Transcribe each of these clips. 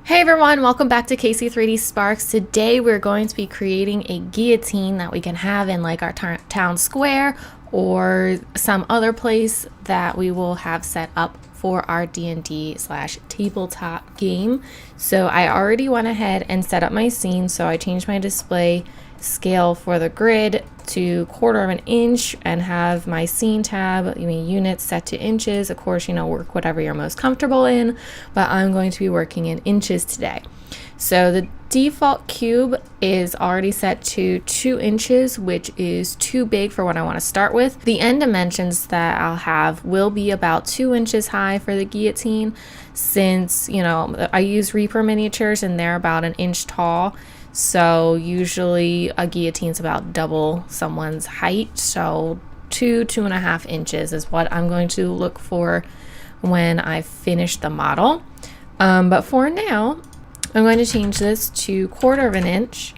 Hey everyone, welcome back to Casey 3D Sparks. Today we're going to be creating a guillotine that we can have in like our town square or some other place that we will have set up for our D&D/tabletop game. So I already went ahead and set up my scene, so I changed my display scale for the grid to 1/4 of an inch and have my scene tab, units set to inches. Of course, work whatever you're most comfortable in, but I'm going to be working in inches today. So the default cube is already set to 2 inches, which is too big for what I want to start with. The end dimensions that I'll have will be about 2 inches high for the guillotine, since I use Reaper miniatures and they're about 1 inch tall. So usually a guillotine's about double someone's height, so 2.5 inches is what I'm going to look for when I finish the model. But for now, I'm going to change this to 1/4 of an inch,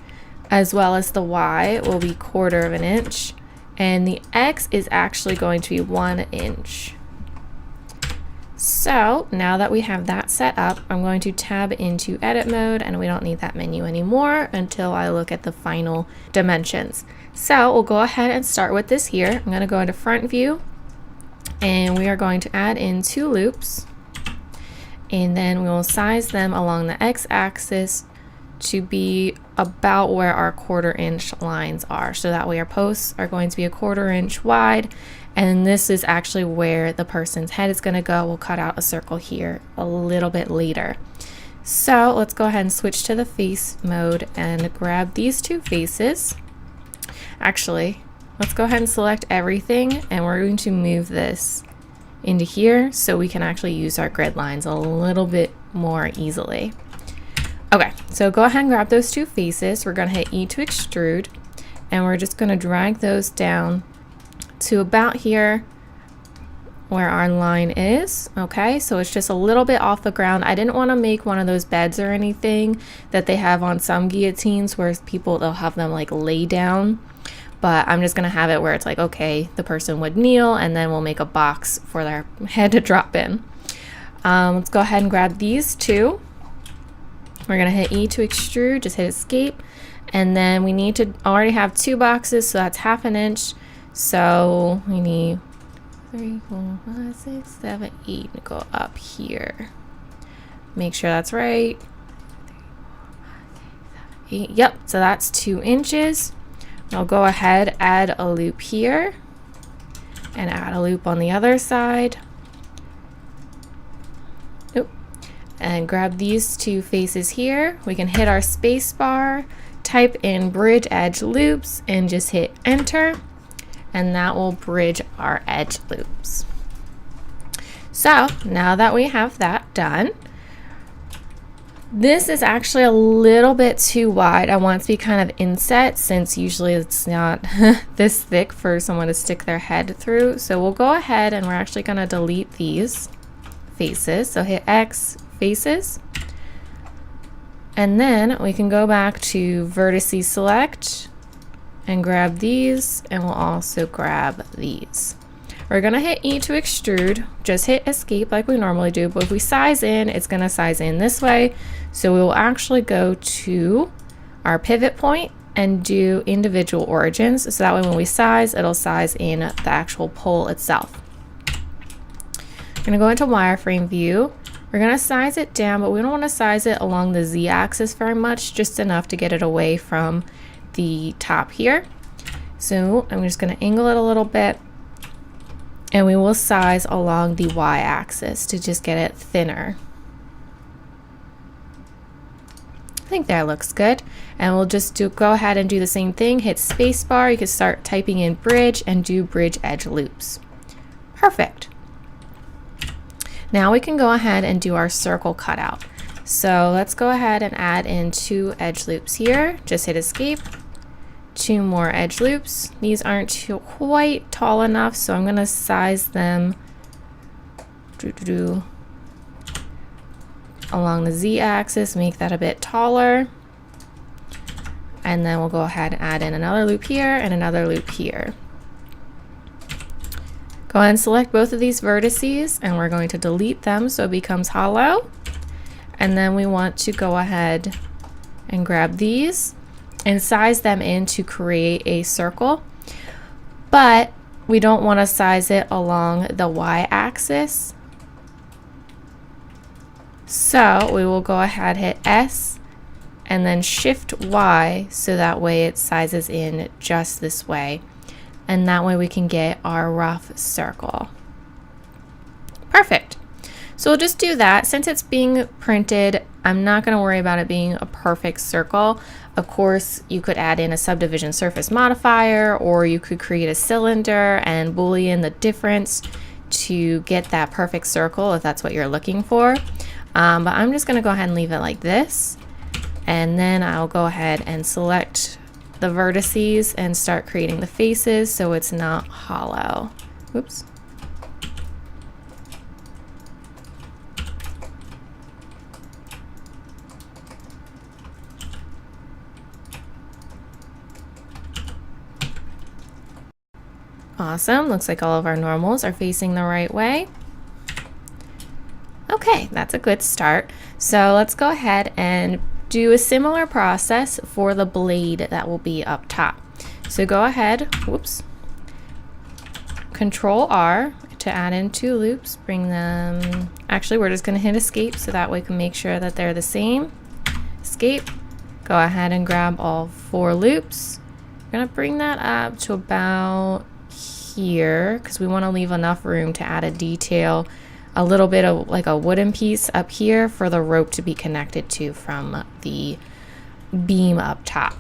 as well as the Y will be 1/4 of an inch, and the X is actually going to be 1 inch. So now that we have that set up, I'm going to tab into edit mode, and we don't need that menu anymore until I look at the final dimensions. So we'll go ahead and start with this here. I'm going to go into front view, and we are going to add in 2 loops, and then we will size them along the x-axis to be about where our 1/4 inch lines are. So that way our posts are going to be 1/4 inch wide, and this is actually where the person's head is going to go. We'll cut out a circle here a little bit later. So let's go ahead and switch to the face mode and grab these 2 faces. Actually, let's go ahead and select everything, and we're going to move this into here so we can actually use our grid lines a little bit more easily. Okay, so go ahead and grab those 2 faces. We're going to hit E to extrude, and we're just going to drag those down to about here where our line is. Okay, so it's just a little bit off the ground. I didn't want to make one of those beds or anything that they have on some guillotines where they'll have them like lay down, but I'm just going to have it where it's like, okay, the person would kneel, and then we'll make a box for their head to drop in. Let's go ahead and grab these 2. We're going to hit E to extrude, just hit escape, and then we need to already have 2 boxes, so that's 1/2 inch. So we need 3, 4, 5, 6, 7, 8 to go up here. Make sure that's right. 8, yep, so that's 2 inches. I'll go ahead, add a loop here, and add a loop on the other side. And grab these 2 faces here. We can hit our space bar, type in bridge edge loops, and just hit enter, and that will bridge our edge loops. So now that we have that done, this is actually a little bit too wide. I want it to be kind of inset, since usually it's not this thick for someone to stick their head through. So we'll go ahead and we're actually going to delete these faces. So hit X, faces, and then we can go back to vertices select and grab these, and we'll also grab these. We're gonna hit E to extrude, just hit escape like we normally do, but if we size in, it's gonna size in this way. So we will actually go to our pivot point and do individual origins, so that way when we size, it'll size in the actual pole itself. I'm gonna go into wireframe view. We're going to size it down, but we don't want to size it along the Z-axis very much, just enough to get it away from the top here. So I'm just going to angle it a little bit, and we will size along the Y-axis to just get it thinner. I think that looks good. And we'll just go ahead and do the same thing. Hit spacebar. You can start typing in bridge and do bridge edge loops. Perfect. Now we can go ahead and do our circle cutout. So let's go ahead and add in 2 edge loops here. Just hit escape. 2 more edge loops. These aren't quite tall enough, so I'm going to size them along the Z-axis, make that a bit taller. And then we'll go ahead and add in another loop here and another loop here. Go ahead and select both of these vertices, and we're going to delete them so it becomes hollow. and then we want to go ahead and grab these and size them in to create a circle, but we don't want to size it along the y-axis. So we will go ahead, hit S, and then shift Y, so that way it sizes in just this way. And that way we can get our rough circle. Perfect. So we'll just do that. Since it's being printed, I'm not going to worry about it being a perfect circle. Of course, you could add in a subdivision surface modifier, or you could create a cylinder and boolean the difference to get that perfect circle if that's what you're looking for. But I'm just going to go ahead and leave it like this. And then I'll go ahead and select the vertices and start creating the faces so it's not hollow. Oops. Awesome. Looks like all of our normals are facing the right way. Okay, that's a good start. So let's go ahead and do a similar process for the blade that will be up top. So go ahead, whoops, Control R to add in 2 loops, bring them, actually we're just gonna hit escape so that way we can make sure that they're the same. Escape, go ahead and grab all 4 loops. We're gonna bring that up to about here because we want to leave enough room to add a detail, a little bit of like a wooden piece up here for the rope to be connected to from the beam up top.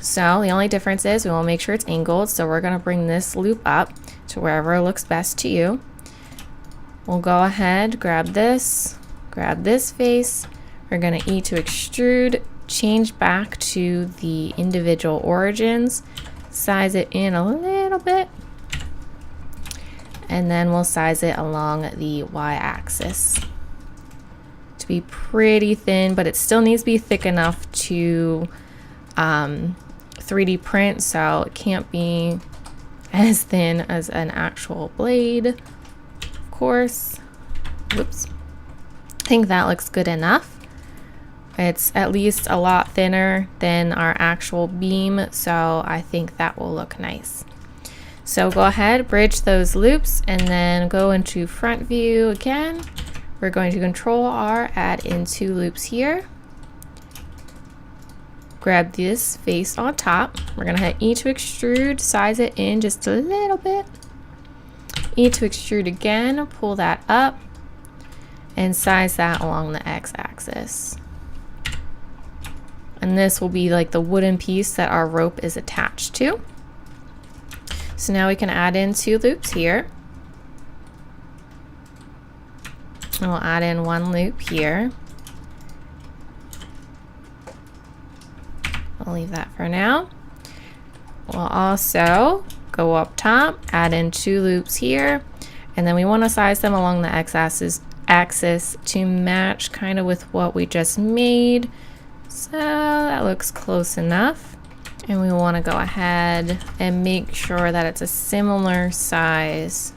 So the only difference is we want to make sure it's angled, so we're going to bring this loop up to wherever looks best to you. We'll go ahead, grab this face, we're going to E to extrude, change back to the individual origins, size it in a little bit, and then we'll size it along the y-axis to be pretty thin, but it still needs to be thick enough to 3D print, so it can't be as thin as an actual blade, of course. Whoops. I think that looks good enough. It's at least a lot thinner than our actual beam, so I think that will look nice. So go ahead, bridge those loops, and then go into front view again. We're going to Control R, add in 2 loops here. Grab this face on top. We're going to hit E to extrude, size it in just a little bit. E to extrude again, pull that up, and size that along the x-axis. And this will be like the wooden piece that our rope is attached to. So now we can add in 2 loops here. And we'll add in 1 loop here. I'll leave that for now. We'll also go up top, add in 2 loops here, and then we want to size them along the x-axis to match kind of with what we just made. So that looks close enough. And we want to go ahead and make sure that it's a similar size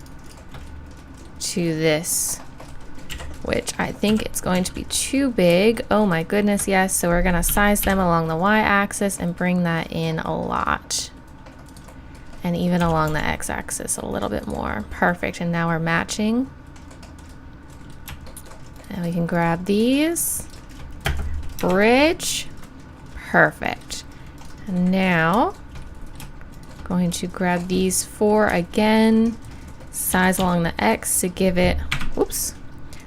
to this, which I think it's going to be too big. Oh my goodness, yes. So we're going to size them along the y-axis and bring that in a lot. And even along the x-axis a little bit more. Perfect. And now we're matching. And we can grab these. Bridge. Perfect. And now going to grab these 4 again, size along the x to give it, whoops,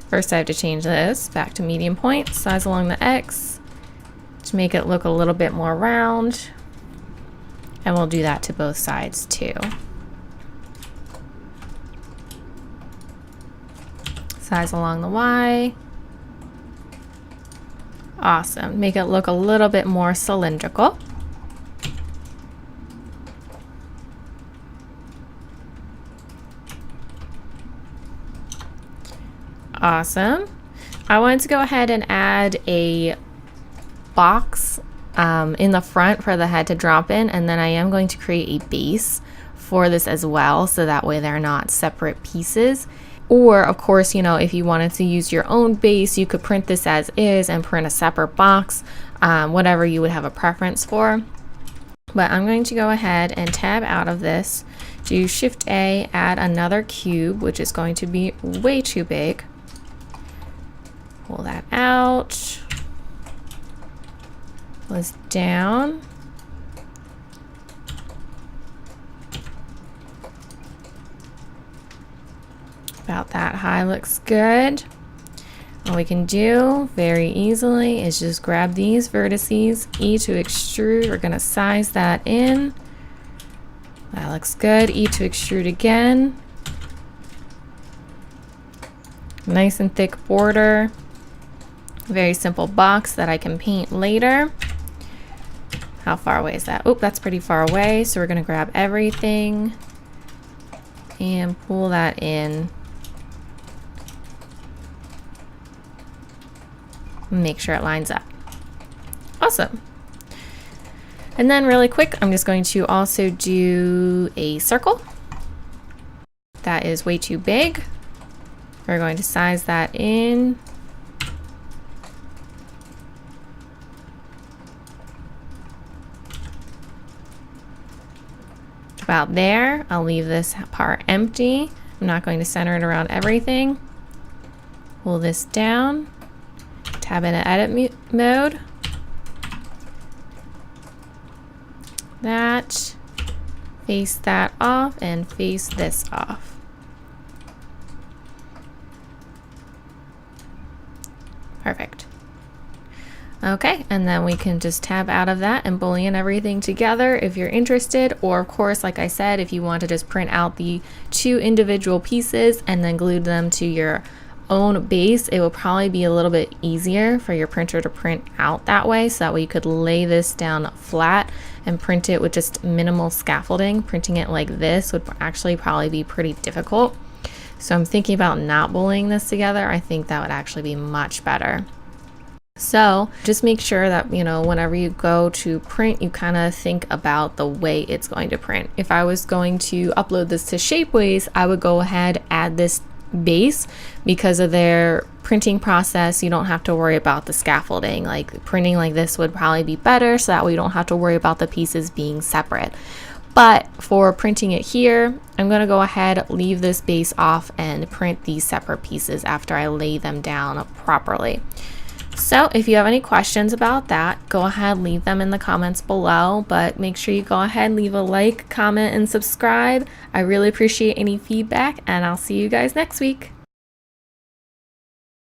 first I have to change this back to medium point, size along the x to make it look a little bit more round, and we'll do that to both sides too. Size along the y. Awesome. Make it look a little bit more cylindrical. Awesome. I wanted to go ahead and add a box in the front for the head to drop in, and then I am going to create a base for this as well, so that way they're not separate pieces. Or of course, you know, if you wanted to use your own base, you could print this as is and print a separate box, whatever you would have a preference for. But I'm going to go ahead and tab out of this, do Shift A, add another cube, which is going to be way too big. Pull that out, pull this down. About that high looks good. All we can do very easily is just grab these vertices, E to extrude. We're going to size that in. That looks good. E to extrude again. Nice and thick border. Very simple box that I can paint later. How far away is that? Oh, that's pretty far away. So we're going to grab everything and pull that in. Make sure it lines up. Awesome. And then really quick, I'm just going to also do a circle. That is way too big. We're going to size that in. About there. I'll leave this part empty. I'm not going to center it around everything. Pull this down. Tab into edit mode. That. Face that off and face this off. Perfect. Okay, and then we can just tab out of that and boolean everything together if you're interested, or of course, like I said, if you want to just print out the two individual pieces and then glue them to your own base, it will probably be a little bit easier for your printer to print out that way, so that way you could lay this down flat and print it with just minimal scaffolding. Printing it like this would actually probably be pretty difficult. So I'm thinking about not booleaning this together. I think that would actually be much better. So just make sure that, you know, whenever you go to print, you kind of think about the way it's going to print. If I was going to upload this to Shapeways, I would go ahead, add this base. Because of their printing process, you don't have to worry about the scaffolding. Like printing like this would probably be better, so that way you don't have to worry about the pieces being separate. But for printing it here, I'm going to go ahead, leave this base off and print these separate pieces after I lay them down properly. So if you have any questions about that, go ahead, leave them in the comments below, but make sure you go ahead, leave a like, comment, and subscribe. I really appreciate any feedback, and I'll see you guys next week.